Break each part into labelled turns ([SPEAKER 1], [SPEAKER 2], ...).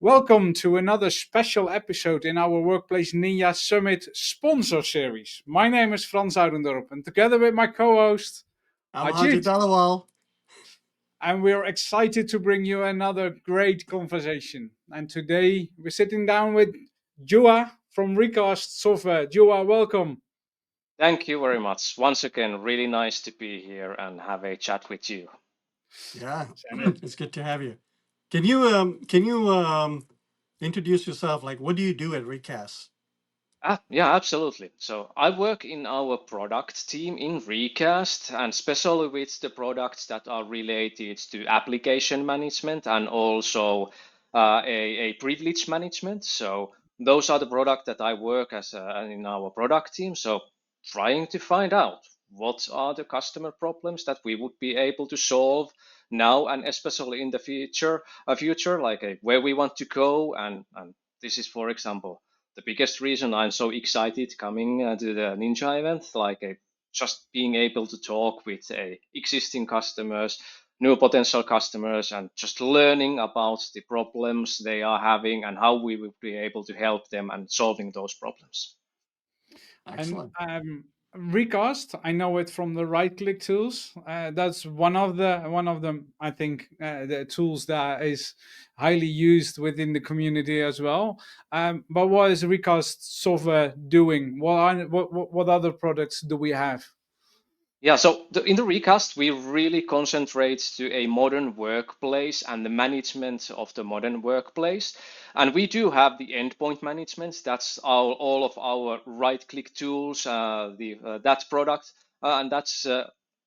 [SPEAKER 1] Welcome to another special episode in our Workplace Ninja Summit sponsor series. My name is Frans Oudendorp, and together with my co-host
[SPEAKER 2] I'm Haji
[SPEAKER 1] Ajit,
[SPEAKER 2] Talawal.
[SPEAKER 1] and we're excited to bring you another great conversation. And today we're sitting down with Jua from Recast Software. Jua, welcome.
[SPEAKER 3] Thank you very much. Once again, really nice to be here and have a chat with you.
[SPEAKER 2] Yeah,
[SPEAKER 1] Send it.
[SPEAKER 2] it's good to have you. Can you introduce yourself? Like, what do you do at Recast?
[SPEAKER 3] Yeah, absolutely. So I work in our product team in Recast and especially with the products that are related to application management and also a privilege management. So those are the products that I work as in our product team. So trying to find out what are the customer problems that we would be able to solve now and especially in the future like where we want to go and this is, for example, the biggest reason I'm so excited coming to the Ninja event, just being able to talk with existing customers, new potential customers, and just learning about the problems they are having and how we will be able to help them and solving those problems.
[SPEAKER 1] And
[SPEAKER 2] Excellent.
[SPEAKER 1] Recast, I know it from the right-click tools. That's one of them. I think the tools that is highly used within the community as well. But what is Recast software doing? What other products do we have?
[SPEAKER 3] Yeah, so in the recast, we really concentrate to a modern workplace and the management of the modern workplace. And we do have the endpoint management. That's all of our right-click tools, that product, and that's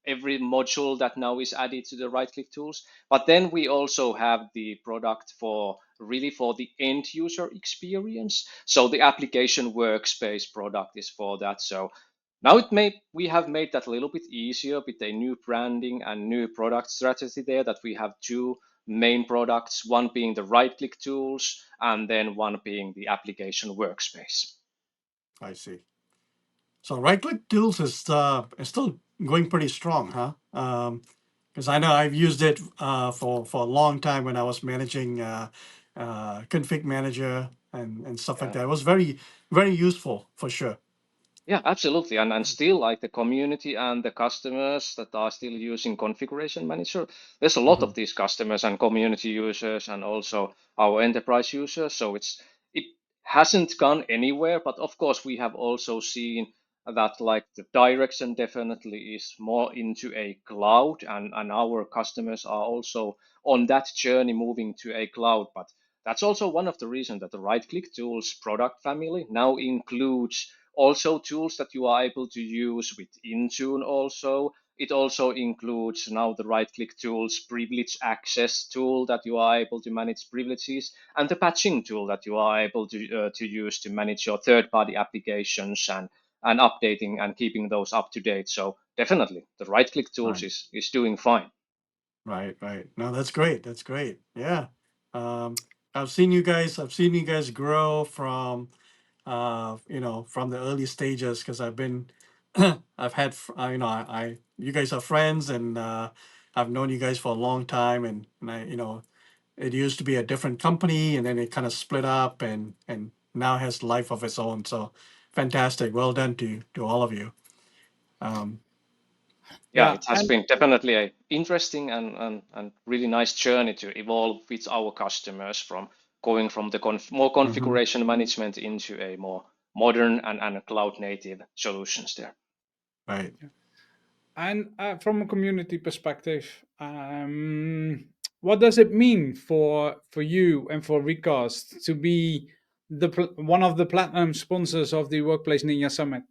[SPEAKER 3] every module that now is added to the right-click tools. But then we also have the product for really for the end user experience. So the application workspace product is for that. So now we have made that a little bit easier with a new branding and new product strategy there that we have two main products, one being the right-click tools and then one being the application workspace.
[SPEAKER 2] I see. So right-click tools is still going pretty strong, huh? Because I know I've used it for a long time when I was managing config manager and stuff like
[SPEAKER 3] Yeah.
[SPEAKER 2] that. It was very useful for sure.
[SPEAKER 3] Yeah, absolutely. And still like the community and the customers that are still using configuration manager, there's a lot
[SPEAKER 2] Hmm.
[SPEAKER 3] of these customers and community users and also our enterprise users. So it hasn't gone anywhere, but of course we have also seen that like the direction definitely is more into a cloud and our customers are also on that journey moving to a cloud. But that's also one of the reasons that the right click tools product family now includes also tools that you are able to use with Intune also. It also includes now the right click tools privilege access tool that you are able to manage privileges and the patching tool that you are able to use to manage your third party applications and updating and keeping those up to date. So definitely the right click tools
[SPEAKER 2] Right,
[SPEAKER 3] is doing fine.
[SPEAKER 2] right. No, that's great. That's great. Yeah. Um, I've seen you guys. I've seen you guys grow from from the early stages because I've been, I've had, you guys are friends and I've known you guys for a long time and it used to be a different company and then it kind of split up and now has life of its own. So fantastic. Well done to all of you. Um,
[SPEAKER 3] Yeah,
[SPEAKER 1] Yeah,
[SPEAKER 3] it has
[SPEAKER 1] and
[SPEAKER 3] been definitely a interesting and really nice journey to evolve with our customers from going from the more
[SPEAKER 2] mhm.
[SPEAKER 3] configuration management into a more modern and cloud native solutions there.
[SPEAKER 2] Right.
[SPEAKER 1] from a community perspective, what does it mean for you and for Recast to be one of the platinum sponsors of the Workplace Ninja Summit?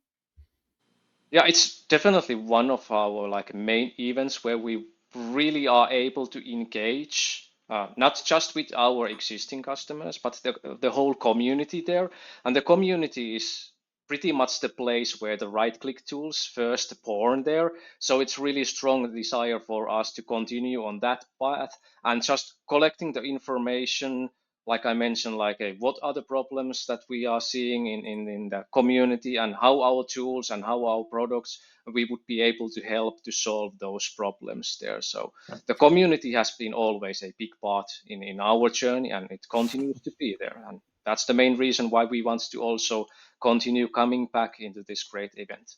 [SPEAKER 3] Yeah, it's definitely one of our like main events where we really are able to engage not just with our existing customers, but the whole community there. And the community is pretty much the place where the right-click tools first born there. So it's really strong desire for us to continue on that path and just collecting the information like I mentioned, like what are the problems that we are seeing in the community, and how our tools and how our products we would be able to help to solve those problems there. So
[SPEAKER 2] Yeah.
[SPEAKER 3] the community has been always a big part in our journey, and it continues to be there. And that's the main reason why we want to also continue coming back into this great event.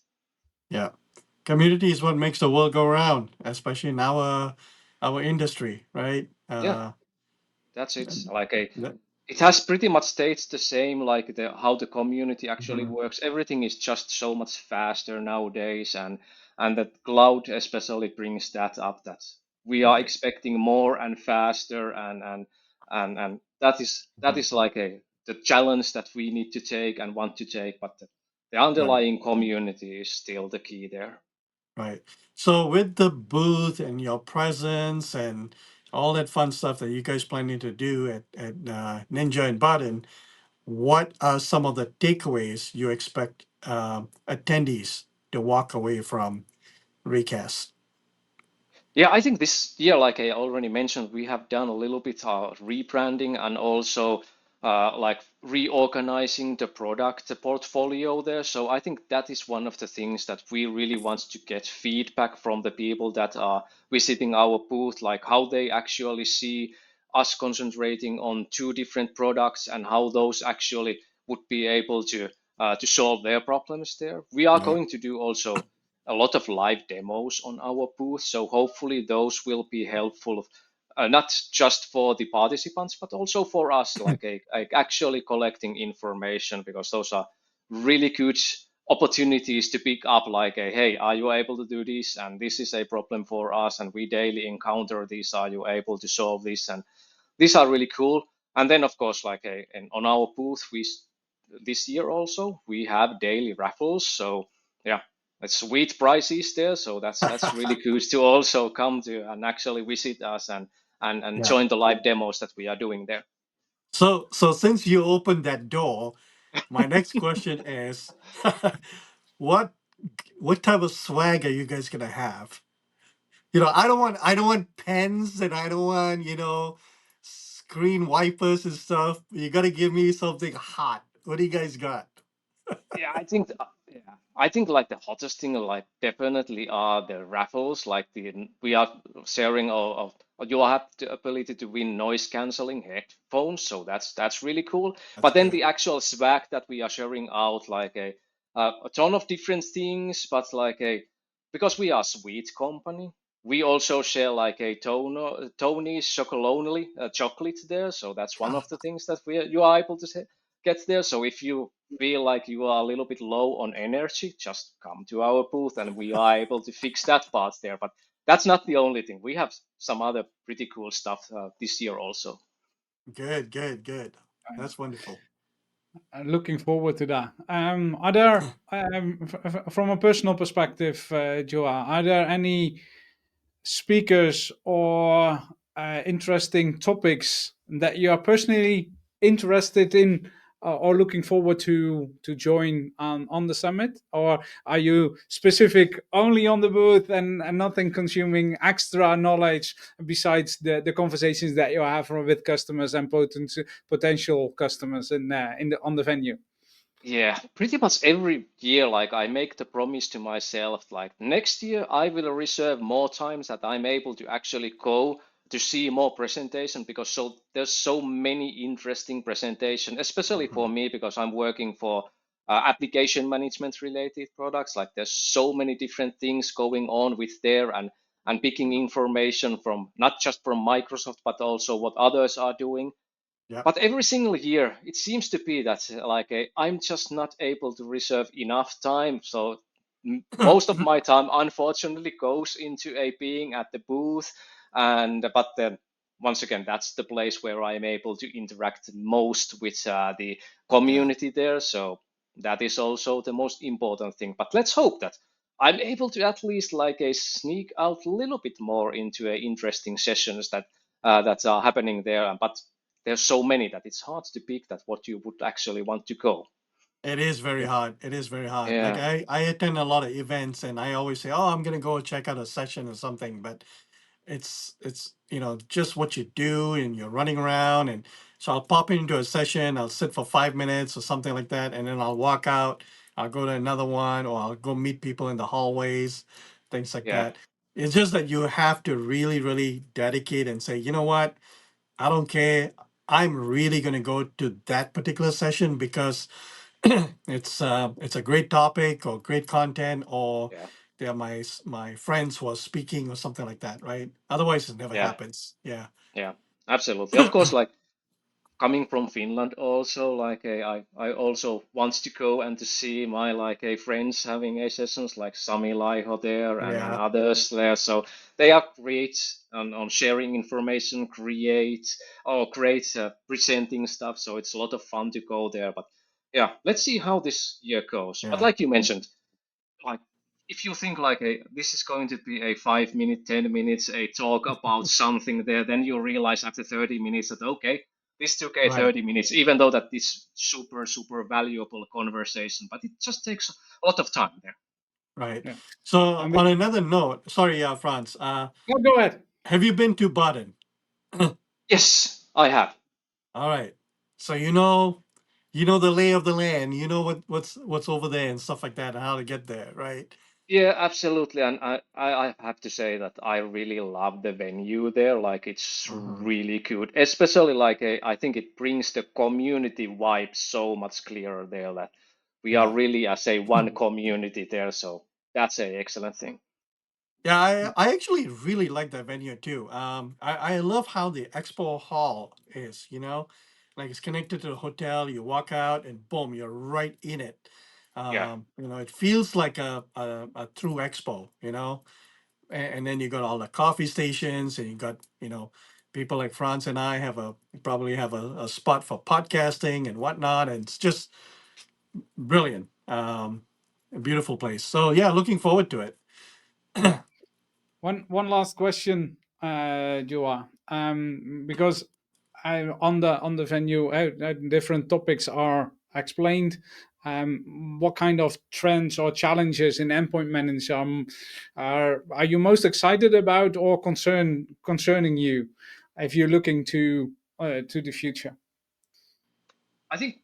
[SPEAKER 2] Yeah. Community is what makes the world go round, especially in our industry, right?
[SPEAKER 3] Yeah, that's it. Like a
[SPEAKER 2] That,
[SPEAKER 3] it has pretty much stayed the same, like the how the community actually
[SPEAKER 2] mhm,
[SPEAKER 3] works. Everything is just so much faster nowadays, and that cloud especially brings that up, that we are
[SPEAKER 2] right.
[SPEAKER 3] expecting more and faster, and that
[SPEAKER 2] Mhm,
[SPEAKER 3] is like a the challenge that we need to take and want to take, but the
[SPEAKER 2] right.
[SPEAKER 3] underlying community is still the key there.
[SPEAKER 2] Right. So with the booth and your presence and all that fun stuff that you guys planning to do at Ninja and Button, what are some of the takeaways you expect attendees to walk away from Recast?
[SPEAKER 3] Yeah, I think this year, like I already mentioned, we have done a little bit of rebranding and also like reorganizing the product portfolio there. So I think that is one of the things that we really want to get feedback from the people that are visiting our booth, like how they actually see us concentrating on two different products and how those actually would be able to solve their problems there. We are
[SPEAKER 2] Right.
[SPEAKER 3] going to do also a lot of live demos on our booth. So hopefully those will be helpful, not just for the participants, but also for us, like actually collecting information, because those are really good opportunities to pick up, like hey, are you able to do this? And this is a problem for us, and we daily encounter this. Are you able to solve this? And these are really cool. And then of course, like on our booth, this year also we have daily raffles. So yeah, it's sweet prizes there. So that's really good to also come to and actually visit us and
[SPEAKER 2] Yeah.
[SPEAKER 3] join the live demos that we are doing there.
[SPEAKER 2] So since you opened that door, my next question is what what type of swag are you guys gonna have? I don't want pens and I don't want, screen wipers and stuff. You gotta give me something hot. What do you guys got?
[SPEAKER 3] Yeah, I think like the hottest thing like definitely are the raffles. Like the we are sharing or you have the ability to win noise canceling headphones, so that's really cool.
[SPEAKER 2] That's
[SPEAKER 3] But then
[SPEAKER 2] good.
[SPEAKER 3] the actual swag that we are sharing out, like a ton of different things, but like a because we are a sweet company, we also share like a Tony's chocolonely chocolate there. So that's one of the things that you are able to get there. So if you feel like you are a little bit low on energy, just come to our booth and we are able to fix that part there. But that's not the only thing. We have some other pretty cool stuff this year also.
[SPEAKER 2] Good, good, good. That's wonderful.
[SPEAKER 1] Looking forward to that. Are there, from a personal perspective, Joa, are there any speakers or interesting topics that you are personally interested in, or looking forward to join on the summit, or are you specific only on the booth and nothing consuming extra knowledge besides the conversations that you have with customers and potential customers in the on the venue?
[SPEAKER 3] Yeah, pretty much every year, like I make the promise to myself, like next year I will reserve more times that I'm able to actually go to see more presentation, because there's so many interesting presentation, especially
[SPEAKER 2] Hmm.
[SPEAKER 3] for me because I'm working for application management related products. Like there's so many different things going on with there, and picking information from not just from Microsoft but also what others are doing.
[SPEAKER 2] Yep.
[SPEAKER 3] But every single year, it seems to be that I'm just not able to reserve enough time. So most of my time, unfortunately, goes into a being at the booth. And but then once again, that's the place where I'm able to interact most with the
[SPEAKER 2] Yeah.
[SPEAKER 3] community there. So that is also the most important thing. But let's hope that I'm able to at least like a sneak out a little bit more into a interesting sessions that are happening there. But there's so many that it's hard to pick that what you would actually want to go.
[SPEAKER 2] It is very
[SPEAKER 3] Yeah.
[SPEAKER 2] hard. It is very hard. Like
[SPEAKER 3] Yeah.
[SPEAKER 2] I attend a lot of events and I always say, "Oh, I'm gonna go check out a session or something," but it's just what you do and you're running around. And so I'll pop into a session, I'll sit for 5 minutes or something like that, and then I'll walk out, I'll go to another one, or I'll go meet people in the hallways, things like
[SPEAKER 3] Yeah,
[SPEAKER 2] that. It's just that you have to really, really dedicate and say, you know what, I don't care. I'm really going to go to that particular session because it's a great topic or great content, or
[SPEAKER 3] yeah,
[SPEAKER 2] they're my friends who are speaking or something like that, right? Otherwise, it never
[SPEAKER 3] yeah,
[SPEAKER 2] happens. Yeah,
[SPEAKER 3] yeah. Absolutely. Of course, like coming from Finland also, I also want to go and to see my like a friends having a sessions like Sami Laiho there and
[SPEAKER 2] yeah,
[SPEAKER 3] others there. So they are great on sharing information, great presenting stuff. So it's a lot of fun to go there. But yeah, let's see how this year goes. But
[SPEAKER 2] yeah,
[SPEAKER 3] like you mentioned, like if you think like a this is going to be a 5 minute 10 minutes a talk about something there, then you realize after 30 minutes that okay, this took a
[SPEAKER 2] right,
[SPEAKER 3] 30 minutes, even though that this super valuable conversation, but it just takes a lot of time there.
[SPEAKER 2] right.
[SPEAKER 1] Yeah.
[SPEAKER 2] So
[SPEAKER 1] And we,
[SPEAKER 2] on another note, sorry, Franz,
[SPEAKER 1] oh, go ahead.
[SPEAKER 2] have you been to Baden?
[SPEAKER 3] Yes, I have.
[SPEAKER 2] All right. So you know the lay of the land. You know what's over there and stuff like that, and how to get there, right?
[SPEAKER 3] Yeah, absolutely. And I have to say that I really love the venue there. Like it's
[SPEAKER 2] Hmm.
[SPEAKER 3] really good, especially I think it brings the community vibe so much clearer there that we are
[SPEAKER 2] Yeah.
[SPEAKER 3] really as a one community there. So that's a excellent thing.
[SPEAKER 2] Yeah, I actually really like that venue too. I love how the expo hall is, like it's connected to the hotel. You walk out and boom, you're right in it.
[SPEAKER 3] Yeah.
[SPEAKER 2] It feels like a true expo, and then you got all the coffee stations and you got, people like Franz and I probably have a spot for podcasting and whatnot. And it's just brilliant. A beautiful place. So yeah, looking forward to it.
[SPEAKER 1] Yeah. One last question, Joa. Because on the venue, different topics are explained. What kind of trends or challenges in endpoint management are you most excited about or concerning you, if you're looking to the future?
[SPEAKER 3] I think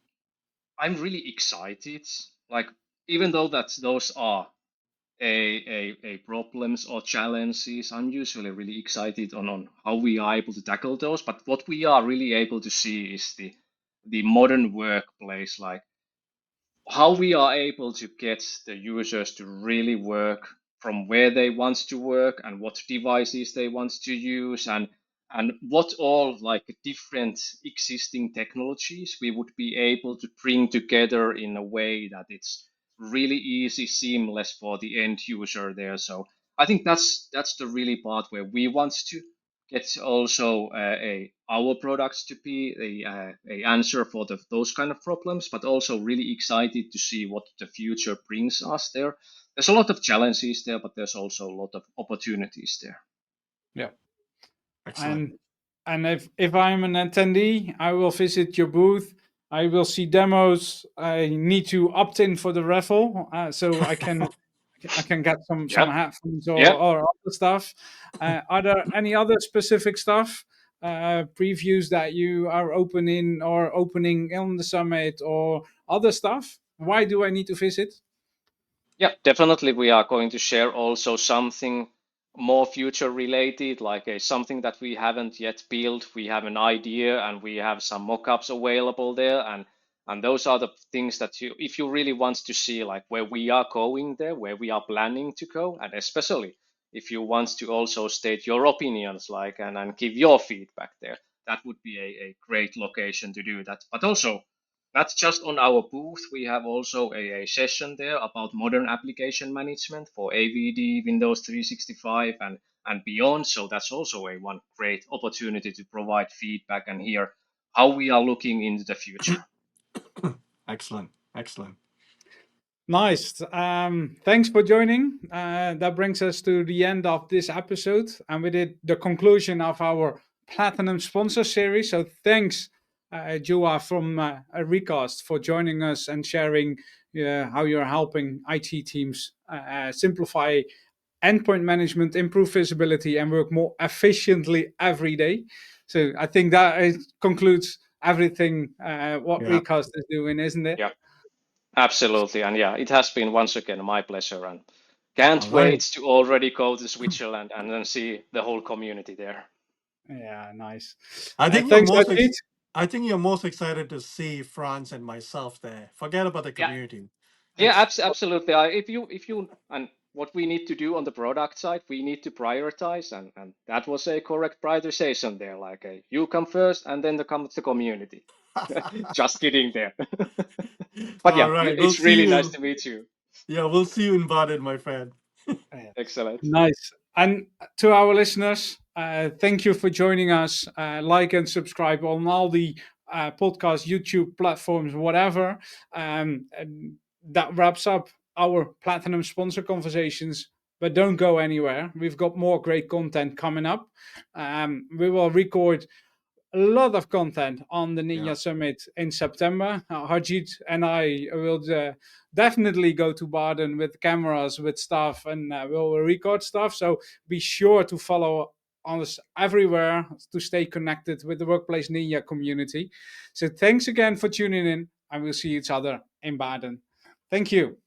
[SPEAKER 3] I'm really excited. Like even though that those are a problems or challenges, I'm usually really excited on how we are able to tackle those. But what we are really able to see is the modern workplace, like how we are able to get the users to really work from where they want to work and what devices they want to use and what all like different existing technologies we would be able to bring together in a way that it's really easy seamless for the end user there. So I think that's the really part where we want to get also a our products to be a answer for those kind of problems, but also really excited to see what the future brings us there. There's a lot of challenges there, but there's also a lot of opportunities there.
[SPEAKER 1] Yeah.
[SPEAKER 2] Excellent.
[SPEAKER 1] and and if I'm an attendee, I will visit your booth. I will see demos. I need to opt in for the raffle, so I can get some
[SPEAKER 3] Yeah,
[SPEAKER 1] headphones
[SPEAKER 3] yeah.
[SPEAKER 1] or other stuff. Are there any other specific stuff, previews that you are opening on the summit or other stuff? Why do I need to visit?
[SPEAKER 3] Yeah, definitely. We are going to share also something more future related, like something that we haven't yet built. We have an idea and we have some mock-ups available there, and those are the things that you, if you really want to see like where we are going there, where we are planning to go, and especially if you want to also state your opinions, like and give your feedback there, that would be a great location to do that. But also not just on our booth, we have also a session there about modern application management for AVD, Windows 365, and beyond. So that's also a one great opportunity to provide feedback and hear how we are looking into the future.
[SPEAKER 2] Excellent. Excellent.
[SPEAKER 1] Nice. Thanks for joining. That brings us to the end of this episode, and we did the conclusion of our Platinum Sponsor Series. So thanks, Jua from Recast, for joining us and sharing how you're helping IT teams simplify endpoint management, improve visibility, and work more efficiently every day. So I think that concludes everything what
[SPEAKER 2] Yeah.
[SPEAKER 1] Recast is doing, isn't it?
[SPEAKER 3] Yeah, absolutely. And yeah, it has been once again my pleasure, and can't
[SPEAKER 2] All
[SPEAKER 3] wait
[SPEAKER 2] right.
[SPEAKER 3] to already go to Switzerland and then see the whole community there.
[SPEAKER 1] Yeah, nice.
[SPEAKER 2] I think you're
[SPEAKER 1] Thanks,
[SPEAKER 2] most
[SPEAKER 1] Ajit.
[SPEAKER 2] I think you're most excited to see France and myself there. Forget about the
[SPEAKER 3] Yeah,
[SPEAKER 2] community.
[SPEAKER 3] yeah,
[SPEAKER 2] That's
[SPEAKER 3] absolutely. If you and what we need to do on the product side, we need to prioritize, and that was a correct prioritization there. Like you come first, and then comes the community. Just kidding there. But
[SPEAKER 2] all
[SPEAKER 3] yeah,
[SPEAKER 2] right. We'll
[SPEAKER 3] it's
[SPEAKER 2] see
[SPEAKER 3] really nice
[SPEAKER 2] you.
[SPEAKER 3] to meet you.
[SPEAKER 2] Yeah, we'll see you in Baden, my friend.
[SPEAKER 1] Yeah.
[SPEAKER 3] Excellent.
[SPEAKER 1] Nice. And to our listeners, thank you for joining us. Like and subscribe on all the podcast, YouTube platforms, whatever. And that wraps up our Platinum sponsor conversations. But don't go anywhere. We've got more great content coming up. We will record a lot of content on the
[SPEAKER 2] Yeah.
[SPEAKER 1] Ninja Summit in September. Harjit and I will definitely go to Baden with cameras, with stuff, and we'll record stuff. So be sure to follow us everywhere to stay connected with the Workplace Ninja community. So thanks again for tuning in, and we'll see each other in Baden. Thank you.